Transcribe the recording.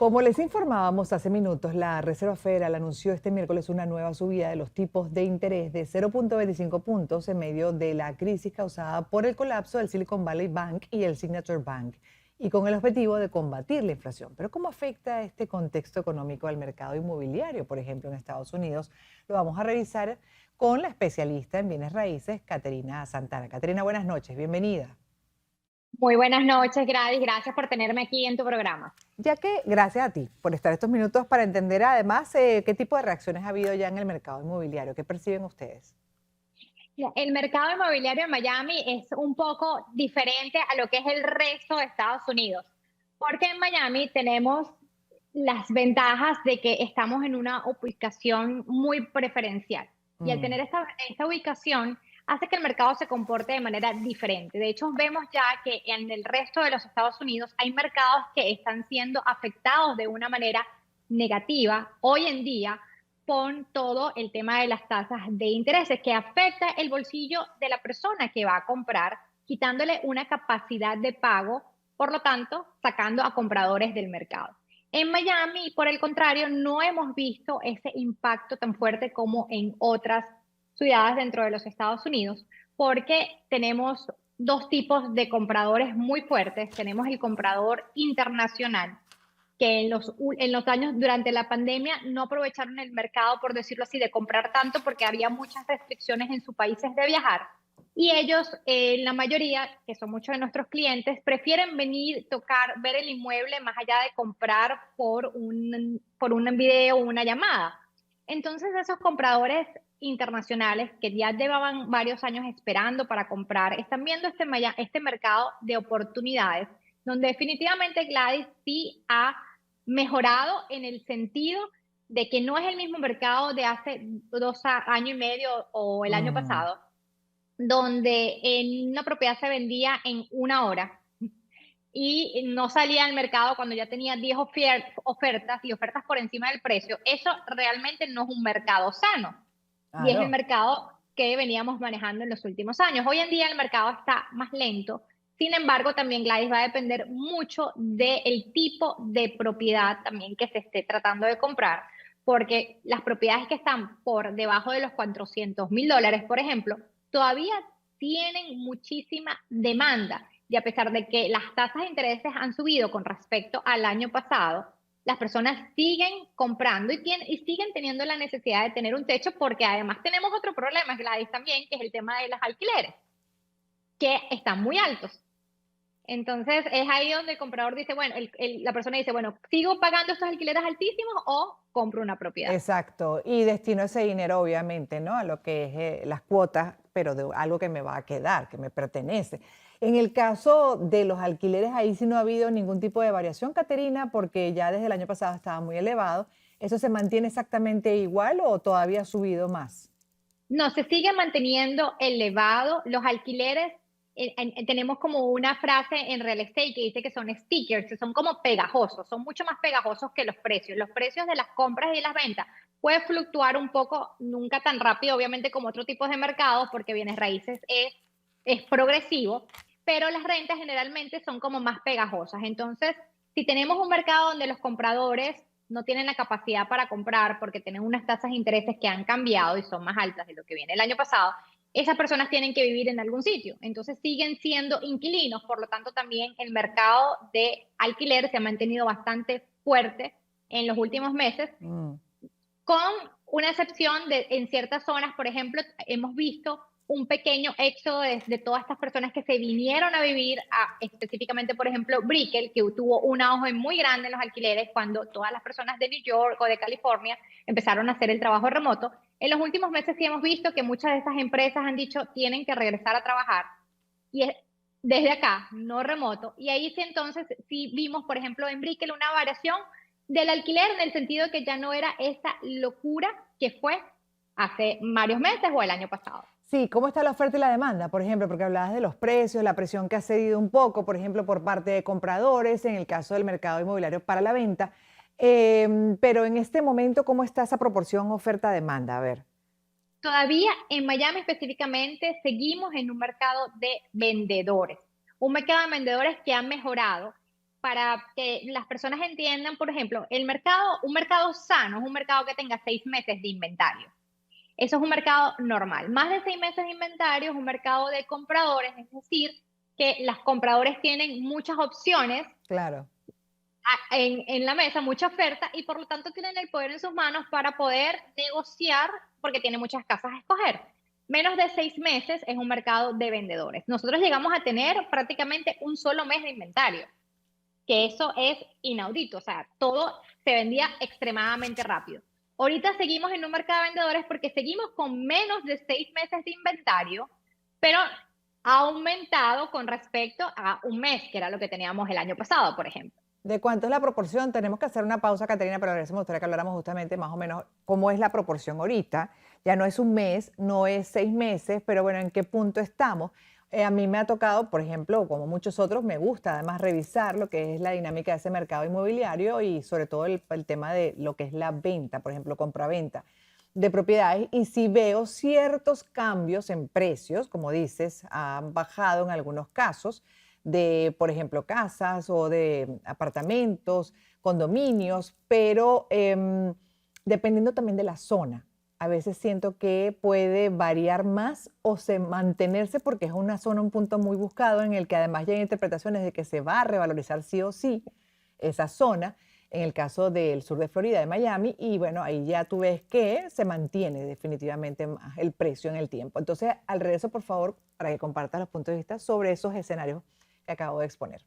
Como les informábamos hace minutos, la Reserva Federal anunció este miércoles una nueva subida de los tipos de interés de 0,25 puntos en medio de la crisis causada por el colapso del Silicon Valley Bank y el Signature Bank, y con el objetivo de combatir la inflación. Pero ¿cómo afecta este contexto económico al mercado inmobiliario, por ejemplo, en Estados Unidos? Lo vamos a revisar con la especialista en bienes raíces, Caterina Santana. Caterina, buenas noches, bienvenida. Muy buenas noches, Gladys. Gracias por tenerme aquí en tu programa. Ya que, gracias a ti por estar estos minutos para entender además qué tipo de reacciones ha habido ya en el mercado inmobiliario, qué perciben ustedes. Mira, el mercado inmobiliario en Miami es un poco diferente a lo que es el resto de Estados Unidos, porque en Miami tenemos las ventajas de que estamos en una ubicación muy preferencial. Y al Mm, tener esta ubicación hace que el mercado se comporte de manera diferente. De hecho, vemos ya que en el resto de los Estados Unidos hay mercados que están siendo afectados de una manera negativa hoy en día con todo el tema de las tasas de intereses que afecta el bolsillo de la persona que va a comprar, quitándole una capacidad de pago, por lo tanto, sacando a compradores del mercado. En Miami, por el contrario, no hemos visto ese impacto tan fuerte como en otras ciudades dentro de los Estados Unidos, porque tenemos dos tipos de compradores muy fuertes. Tenemos el comprador internacional, que en los años durante la pandemia no aprovecharon el mercado, por decirlo así, de comprar tanto porque había muchas restricciones en sus países de viajar. Y ellos, la mayoría, que son muchos de nuestros clientes, prefieren venir, tocar, ver el inmueble más allá de comprar por un video o una llamada. Entonces, esos compradores internacionales que ya llevaban varios años esperando para comprar, están viendo este mercado de oportunidades, donde definitivamente Gladys sí ha mejorado en el sentido de que no es el mismo mercado de hace 2 años y medio o el año mm, pasado, donde en una propiedad se vendía en una hora y no salía al mercado cuando ya tenía 10 ofertas y ofertas por encima del precio. Eso realmente no es un mercado sano y es el claro. mercado que veníamos manejando en los últimos años. Hoy en día el mercado está más lento. Sin embargo, también Gladys va a depender mucho del tipo de propiedad también que se esté tratando de comprar, porque las propiedades que están por debajo de los $400,000, por ejemplo, todavía tienen muchísima demanda. Y a pesar de que las tasas de intereses han subido con respecto al año pasado, las personas siguen comprando y siguen teniendo la necesidad de tener un techo, porque además tenemos otro problema, Gladys, también, que es el tema de los alquileres, que están muy altos. Entonces es ahí donde el comprador dice, bueno, la persona dice, bueno, ¿sigo pagando estos alquileres altísimos o compro una propiedad? Exacto, y destino ese dinero obviamente, ¿no? A lo que es las cuotas, pero de algo que me va a quedar, que me pertenece. En el caso de los alquileres, ahí sí no ha habido ningún tipo de variación, Caterina, porque ya desde el año pasado estaba muy elevado. ¿Eso se mantiene exactamente igual o todavía ha subido más? No, se sigue manteniendo elevado. Los alquileres, tenemos como una frase en real estate que dice que son stickers, que son como pegajosos, son mucho más pegajosos que los precios. Los precios de las compras y las ventas pueden fluctuar un poco, nunca tan rápido, obviamente, como otros tipos de mercados, porque bienes raíces es progresivo, pero las rentas generalmente son como más pegajosas. Entonces, si tenemos un mercado donde los compradores no tienen la capacidad para comprar porque tienen unas tasas de intereses que han cambiado y son más altas de lo que viene el año pasado, esas personas tienen que vivir en algún sitio. Entonces siguen siendo inquilinos, por lo tanto también el mercado de alquiler se ha mantenido bastante fuerte en los últimos meses, Mm, con una excepción de en ciertas zonas. Por ejemplo, hemos visto un pequeño éxodo de todas estas personas que se vinieron a vivir específicamente, por ejemplo, Brickell, que tuvo un auge muy grande en los alquileres cuando todas las personas de New York o de California empezaron a hacer el trabajo remoto. En los últimos meses sí hemos visto que muchas de estas empresas han dicho tienen que regresar a trabajar y es desde acá, no remoto. Y ahí sí, entonces sí vimos, por ejemplo, en Brickell una variación del alquiler, en el sentido de que ya no era esa locura que fue hace varios meses o el año pasado. sí, ¿cómo está la oferta y la demanda? Por ejemplo, porque hablabas de los precios, la presión que ha cedido un poco, por ejemplo, por parte de compradores, en el caso del mercado inmobiliario para la venta. Pero en este momento, ¿cómo está esa proporción oferta-demanda? A ver. Todavía en Miami específicamente seguimos en un mercado de vendedores, un mercado de vendedores que ha mejorado. para que las personas entiendan, por ejemplo, un mercado sano es un mercado que tenga 6 meses de inventario. Eso es un mercado normal. Más de 6 meses de inventario es un mercado de compradores, es decir, que los compradores tienen muchas opciones Claro. en la mesa, mucha oferta, y por lo tanto tienen el poder en sus manos para poder negociar porque tienen muchas casas a escoger. Menos de 6 meses es un mercado de vendedores. Nosotros llegamos a tener prácticamente un solo mes de inventario, que eso es inaudito, o sea, todo se vendía extremadamente rápido. Ahorita seguimos en un mercado de vendedores porque seguimos con menos de 6 meses de inventario, pero ha aumentado con respecto a un mes, que era lo que teníamos el año pasado, por ejemplo. ¿De cuánto es la proporción? Tenemos que hacer una pausa, Caterina, pero a ver si me gustaría que habláramos justamente más o menos cómo es la proporción ahorita. Ya no es un mes, no es 6 meses, pero bueno, ¿en qué punto estamos? A mí me ha tocado, por ejemplo, como muchos otros, me gusta además revisar lo que es la dinámica de ese mercado inmobiliario y sobre todo el tema de lo que es la venta, por ejemplo, compra-venta de propiedades. Y si veo ciertos cambios en precios, como dices, han bajado en algunos casos de, por ejemplo, casas o de apartamentos, condominios, pero dependiendo también de la zona. A veces siento que puede variar más o mantenerse porque es una zona, un punto muy buscado en el que además ya hay interpretaciones de que se va a revalorizar sí o sí esa zona, en el caso del sur de Florida, de Miami, y bueno, ahí ya tú ves que se mantiene definitivamente más el precio en el tiempo. Entonces, al regreso, por favor, para que compartas los puntos de vista sobre esos escenarios que acabo de exponer.